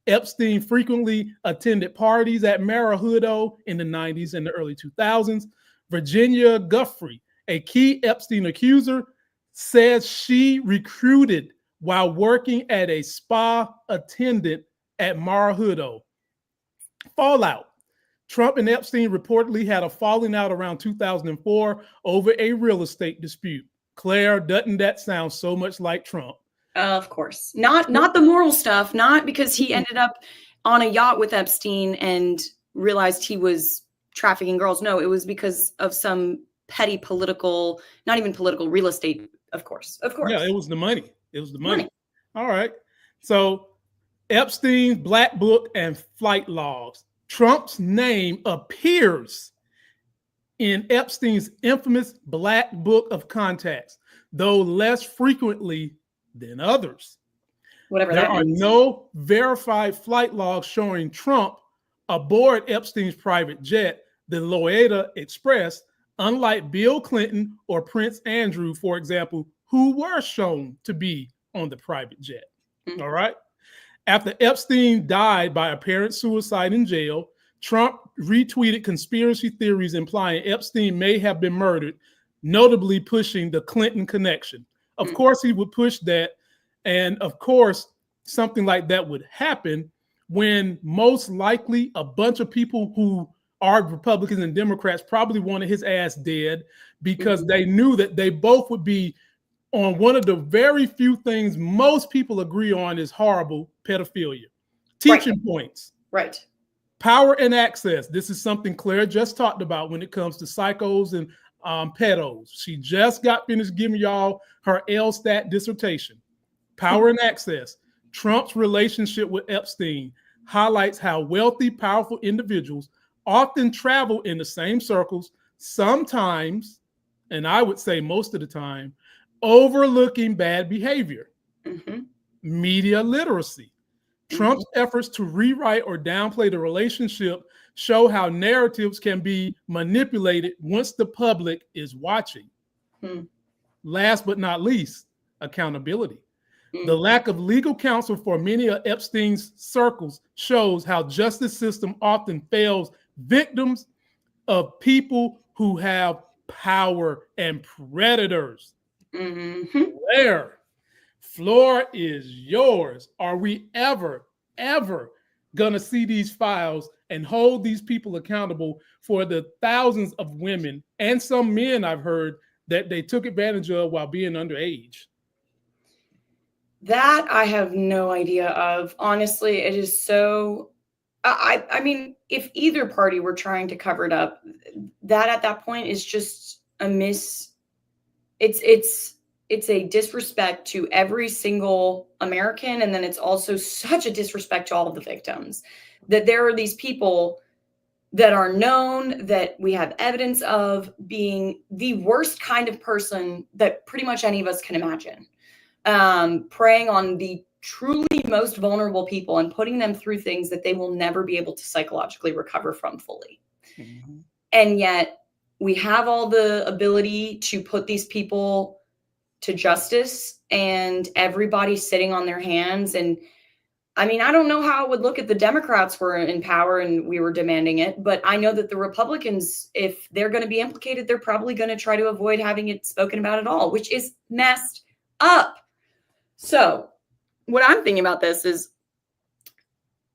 Epstein frequently attended parties at Mar-a-Lago in the 90s and the early 2000s. Virginia Guffrey, a key Epstein accuser, says she recruited while working at a spa attendant at Mar Hudo. Fallout. Trump and Epstein reportedly had a falling out around 2004 over a real estate dispute. Claire, doesn't that sound so much like Trump? Of course. Not the moral stuff, not because he ended up on a yacht with Epstein and realized he was trafficking girls. No, it was because of some petty political, not even political, real estate, of course. Of course. Yeah, it was the money. It was the money. All right. So Epstein's Black Book and flight logs. Trump's name appears in Epstein's infamous Black Book of Contacts, though less frequently than others. Whatever there that are means. no verified flight logs showing Trump aboard Epstein's private jet, the Loeta Express, unlike Bill Clinton or Prince Andrew, for example, who were shown to be on the private jet. All right. After Epstein died by apparent suicide in jail, Trump retweeted conspiracy theories implying Epstein may have been murdered, notably pushing the Clinton connection. Of course, he would push that. And of course, something like that would happen when most likely a bunch of people who are Republicans and Democrats probably wanted his ass dead because they knew that they both would be on one of the very few things most people agree on is horrible: pedophilia. Teaching points. Right. Power and access. This is something Claire just talked about when it comes to psychos and pedos. She just got finished giving y'all her LSTAT dissertation. Power and access. Trump's relationship with Epstein highlights how wealthy, powerful individuals often travel in the same circles, sometimes, and I would say most of the time, overlooking bad behavior. Media literacy. Trump's efforts to rewrite or downplay the relationship show how narratives can be manipulated once the public is watching. Last but not least, accountability. The lack of legal counsel for many of Epstein's circles shows how justice system often fails victims of people who have power and predators. Claire, floor is yours. Are we ever gonna see these files and hold these people accountable for the thousands of women and some men I've heard that they took advantage of while being underage? That I have no idea of. Honestly, it is so. I mean, if either party were trying to cover it up, that at that point is just a it's a disrespect to every single American, and then it's also such a disrespect to all of the victims. That there are these people that are known, that we have evidence of being the worst kind of person that pretty much any of us can imagine. Preying on the truly most vulnerable people and putting them through things that they will never be able to psychologically recover from fully. And yet we have all the ability to put these people to justice, and everybody's sitting on their hands. And I mean, I don't know how it would look if the Democrats were in power and we were demanding it, but I know that the Republicans, if they're going to be implicated, they're probably going to try to avoid having it spoken about at all, which is messed up. So what I'm thinking about this is,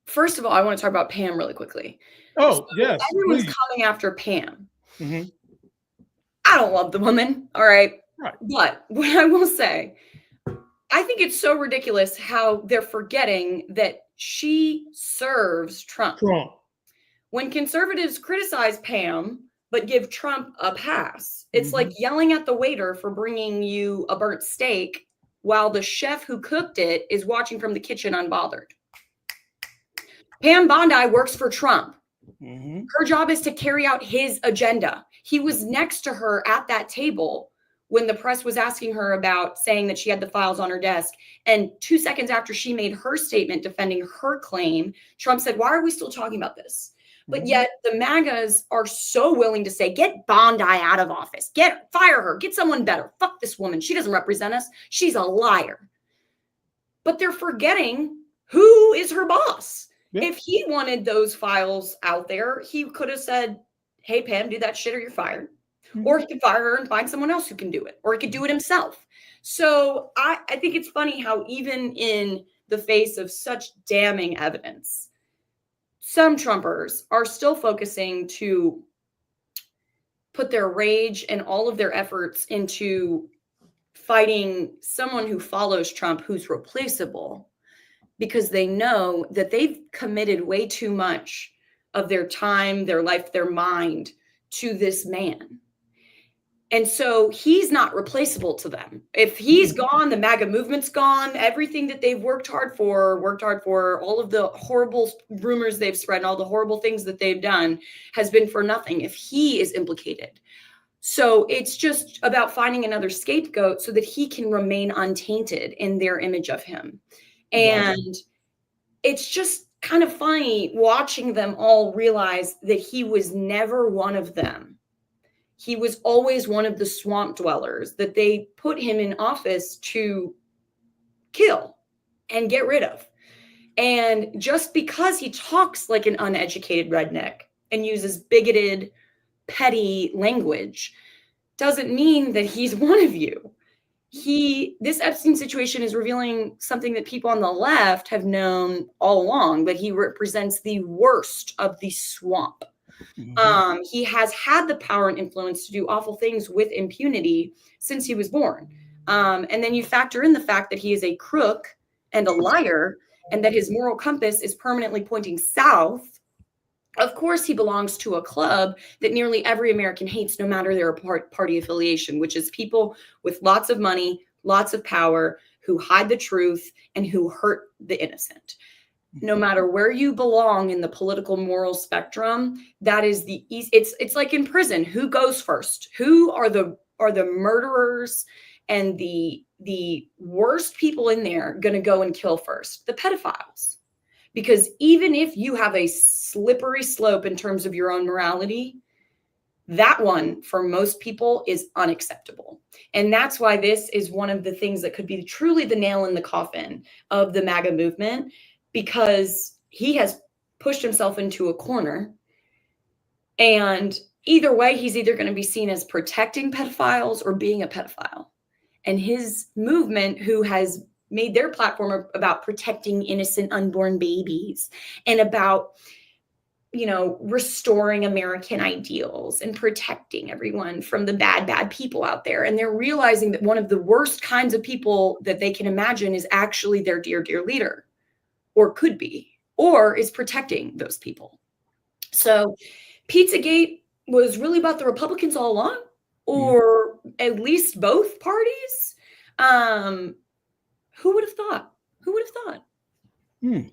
first of all, I want to talk about Pam really quickly. Oh, yes. Everyone's coming after Pam. I don't love the woman. All right. But what I will say, I think it's so ridiculous how they're forgetting that she serves Trump. When conservatives criticize Pam, but give Trump a pass, it's like yelling at the waiter for bringing you a burnt steak while the chef who cooked it is watching from the kitchen unbothered. Pam Bondi works for Trump. Her job is to carry out his agenda. He was next to her at that table when the press was asking her about saying that she had the files on her desk. And 2 seconds after she made her statement defending her claim, Trump said, why are we still talking about this? But yet the MAGAs are so willing to say, get Bondi out of office, fire her, get someone better. Fuck this woman. She doesn't represent us. She's a liar. But they're forgetting who is her boss. If he wanted those files out there, he could have said, hey, Pam, do that shit or you're fired. Or he could fire her and find someone else who can do it, or he could do it himself. So I think it's funny how even in the face of such damning evidence, some Trumpers are still focusing to put their rage and all of their efforts into fighting someone who follows Trump, who's replaceable, because they know that they've committed way too much of their time, their life, their mind to this man. And so he's not replaceable to them. If he's gone, the MAGA movement's gone. Everything that they've worked hard for, all of the horrible rumors they've spread and all the horrible things that they've done has been for nothing if he is implicated. So it's just about finding another scapegoat so that he can remain untainted in their image of him. And it's just kind of funny watching them all realize that he was never one of them. He was always one of the swamp dwellers that they put him in office to kill and get rid of. And just because he talks like an uneducated redneck and uses bigoted, petty language doesn't mean that he's one of you. This Epstein situation is revealing something that people on the left have known all along, that he represents the worst of the swamp. He has had the power and influence to do awful things with impunity since he was born. And then you factor in the fact that he is a crook and a liar, and that his moral compass is permanently pointing south. Of course, he belongs to a club that nearly every American hates, no matter their party affiliation, which is people with lots of money, lots of power, who hide the truth and who hurt the innocent. No matter where you belong in the political moral spectrum, that is it's like in prison. Who goes first? Who are the murderers and the worst people in there going to go and kill first? The pedophiles. Because even if you have a slippery slope in terms of your own morality, that one for most people is unacceptable. And that's why this is one of the things that could be truly the nail in the coffin of the MAGA movement, because he has pushed himself into a corner. And either way, he's either going to be seen as protecting pedophiles or being a pedophile. And his movement, who has made their platform about protecting innocent unborn babies and about, restoring American ideals and protecting everyone from the bad people out there. And they're realizing that one of the worst kinds of people that they can imagine is actually their dear, dear leader, or could be, or is protecting those people. So Pizzagate was really about the Republicans all along, or at least both parties. Who would have thought? Who would have thought?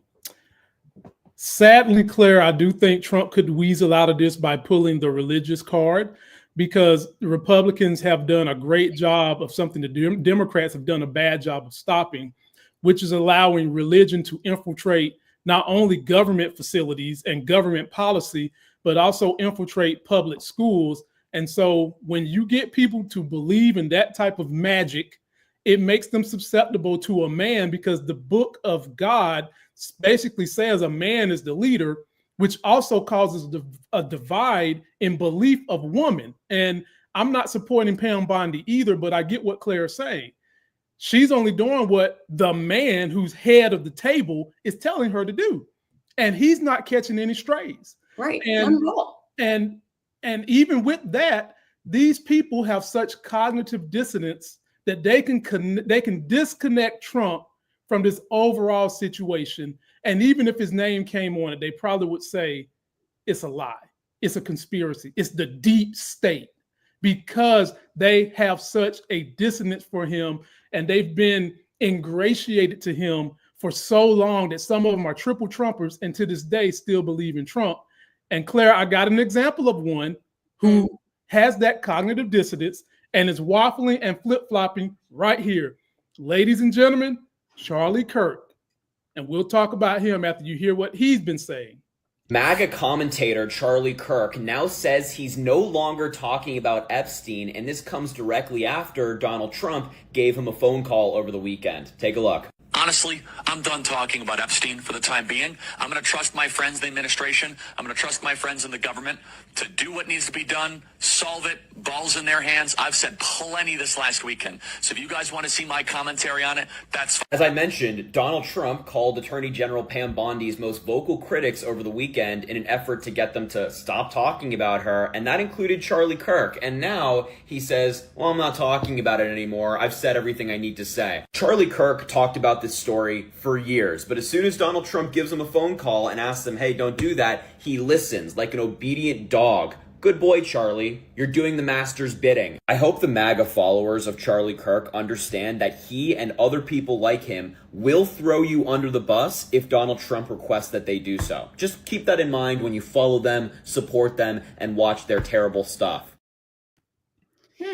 Sadly, Claire, I do think Trump could weasel out of this by pulling the religious card, because the Republicans have done a great job of something the Democrats have done a bad job of stopping, which is allowing religion to infiltrate not only government facilities and government policy, but also infiltrate public schools. And so when you get people to believe in that type of magic, it makes them susceptible to a man, because the book of God basically says a man is the leader, which also causes a divide in belief of woman. And I'm not supporting Pam Bondi either, but I get what Claire's saying. She's only doing what the man who's head of the table is telling her to do. And he's not catching any strays. Right. And even with that, these people have such cognitive dissonance that they can disconnect Trump from this overall situation. And even if his name came on it, they probably would say it's a lie. It's a conspiracy. It's the deep state, because they have such a dissonance for him, and they've been ingratiated to him for so long that some of them are triple Trumpers and to this day still believe in Trump. And Claire, I got an example of one who has that cognitive dissonance and is waffling and flip-flopping right here. Ladies and gentlemen, Charlie Kirk. And we'll talk about him after you hear what he's been saying. MAGA commentator Charlie Kirk now says he's no longer talking about Epstein, and this comes directly after Donald Trump gave him a phone call over the weekend. Take a look. honestly, I'm done talking about Epstein for the time being. I'm going to trust my friends in the administration. I'm going to trust my friends in the government to do what needs to be done, solve it, balls in their hands. I've said plenty this last weekend. So if you guys want to see my commentary on it, that's fine. As I mentioned, Donald Trump called Attorney General Pam Bondi's most vocal critics over the weekend in an effort to get them to stop talking about her, and that included Charlie Kirk. And now he says, well, I'm not talking about it anymore. I've said everything I need to say. Charlie Kirk talked about this story for years, but as soon as Donald Trump gives him a phone call and asks him, hey, don't do that, he listens like an obedient dog. Good boy, Charlie. You're doing the master's bidding. I hope the MAGA followers of Charlie Kirk understand that he and other people like him will throw you under the bus if Donald Trump requests that they do so. Just keep that in mind when you follow them, support them, and watch their terrible stuff.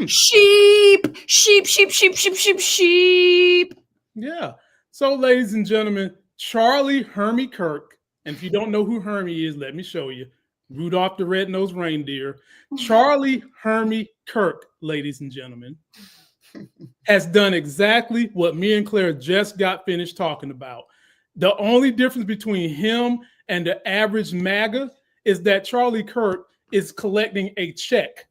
Sheep, sheep, sheep, sheep, sheep, sheep, sheep. Yeah. So, ladies and gentlemen, Charlie Hermie Kirk, and if you don't know who Hermie is, let me show you. Rudolph the Red-Nosed Reindeer. Charlie Hermie Kirk, ladies and gentlemen, has done exactly what me and Claire just got finished talking about. The only difference between him and the average MAGA is that Charlie Kirk is collecting a check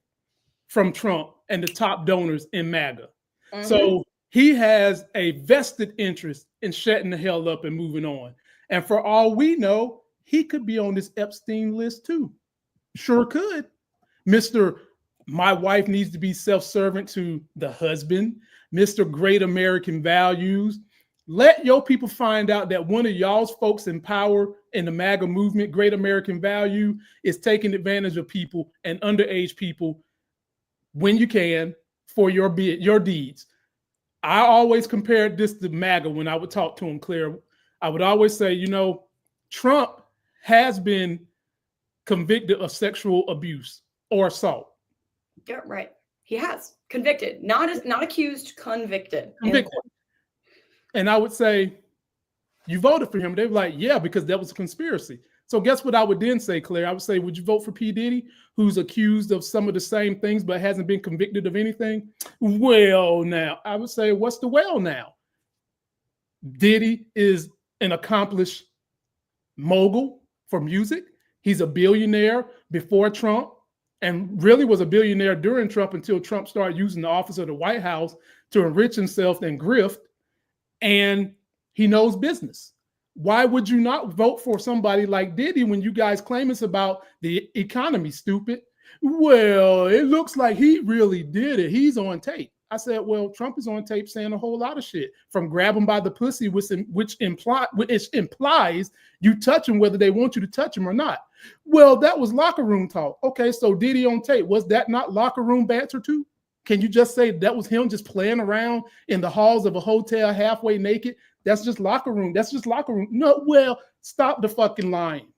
from Trump and the top donors in MAGA. Mm-hmm. So he has a vested interest in shutting the hell up and moving on. And for all we know, he could be on this Epstein list too. Sure could. Mr. My wife needs to be self-servant to the husband. Mr. Great American Values. Let your people find out that one of y'all's folks in power in the MAGA movement, Great American Value, is taking advantage of people and underage people when you can for your deeds. I always compared this to MAGA when I would talk to him, Claire. I would always say, you know, Trump has been convicted of sexual abuse or assault. Yeah, right. He has convicted, not accused, convicted. And I would say, you voted for him. They were like, yeah, because that was a conspiracy. So guess what I would then say, Claire? I would say, would you vote for P. Diddy, who's accused of some of the same things but hasn't been convicted of anything? Well, now, I would say, what's the well now? Diddy is an accomplished mogul for music. He's a billionaire before Trump and really was a billionaire during Trump until Trump started using the office of the White House to enrich himself and grift. And he knows business. Why would you not vote for somebody like Diddy when you guys claim it's about the economy, stupid? Well, it looks like he really did it. He's on tape. I said, well, Trump is on tape saying a whole lot of shit, from grab him by the pussy, which implies you touch him whether they want you to touch him or not. Well, that was locker room talk. Okay, so Diddy on tape, was that not locker room banter too? Can you just say that was him just playing around in the halls of a hotel halfway naked? That's just locker room. That's just locker room. No, well, stop the fucking lying.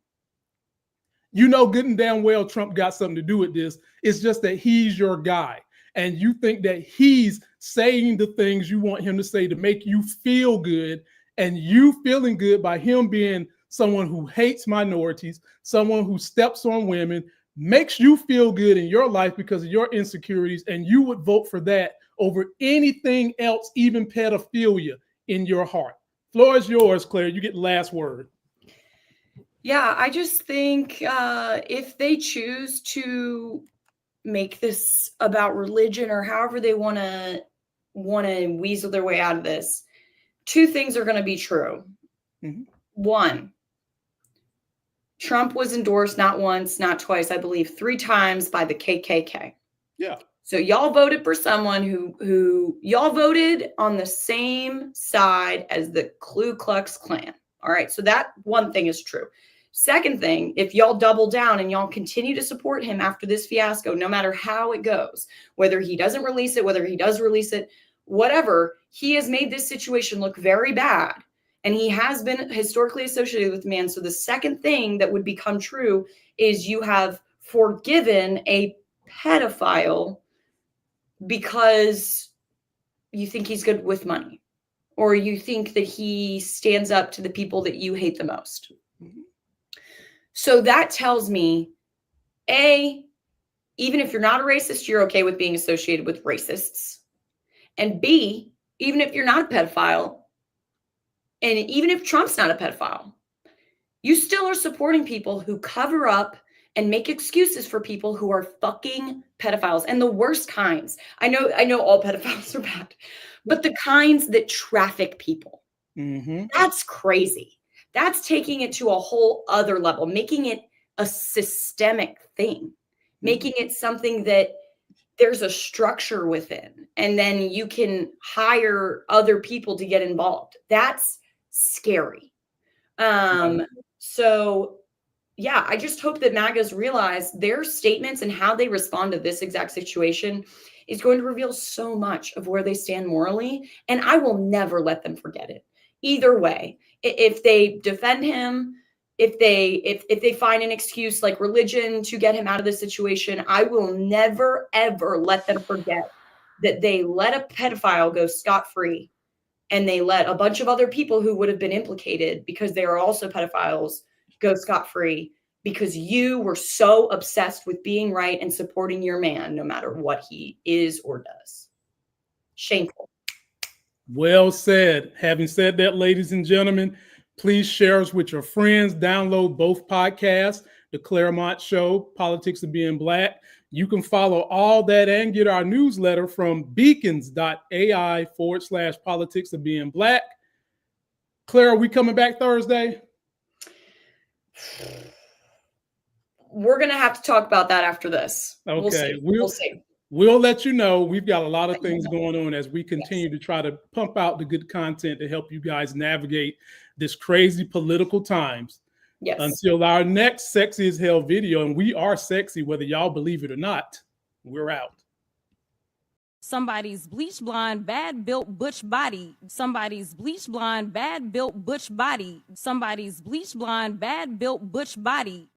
You know good and damn well Trump got something to do with this. It's just that he's your guy. And you think that he's saying the things you want him to say to make you feel good, and you feeling good by him being someone who hates minorities, someone who steps on women, makes you feel good in your life because of your insecurities, and you would vote for that over anything else, even pedophilia in your heart. Floor is yours, Claire. You get the last word. Yeah, I just think if they choose to make this about religion or however they want to weasel their way out of this, two things are going to be true. Mm-hmm. One, Trump was endorsed not once, not twice, I believe 3 times by the KKK. Yeah. So y'all voted for someone who y'all voted on the same side as the Ku Klux Klan. All right. So that one thing is true. Second thing, if y'all double down and y'all continue to support him after this fiasco, no matter how it goes, whether he doesn't release it, whether he does release it, whatever, he has made this situation look very bad. And he has been historically associated with man. So the second thing that would become true is you have forgiven a pedophile because you think he's good with money, or you think that he stands up to the people that you hate the most. Mm-hmm. So that tells me, A, even if you're not a racist, you're okay with being associated with racists. And B, even if you're not a pedophile, and even if Trump's not a pedophile, you still are supporting people who cover up and make excuses for people who are fucking pedophiles, and the worst kinds. I know all pedophiles are bad, but the kinds that traffic people. That's crazy. That's taking it to a whole other level, making it a systemic thing, making it something that there's a structure within, and then you can hire other people to get involved. That's scary. So yeah, I just hope that MAGAs realize their statements and how they respond to this exact situation is going to reveal so much of where they stand morally. And I will never let them forget it. Either way, if they defend him, if they find an excuse like religion to get him out of the situation, I will never, ever let them forget that they let a pedophile go scot-free, and they let a bunch of other people who would have been implicated because they are also pedophiles go scot-free because you were so obsessed with being right and supporting your man, no matter what he is or does. Shameful. Well said. Having said that, ladies and gentlemen, please share us with your friends. Download both podcasts, the ClaireMont Show, Politics of Being Black. You can follow all that and get our newsletter from beacons.ai/politics of being black. Claire, are we coming back Thursday? We're going to have to talk about that after this. Okay. We'll see. We'll let you know. We've got a lot of things going on as we continue to try to pump out the good content to help you guys navigate this crazy political times. Yes. Until our next Sexy as Hell video, and we are sexy, whether y'all believe it or not. We're out. Somebody's bleach blonde, bad built butch body. Somebody's bleach blonde, bad built butch body. Somebody's bleach blonde, bad built butch body.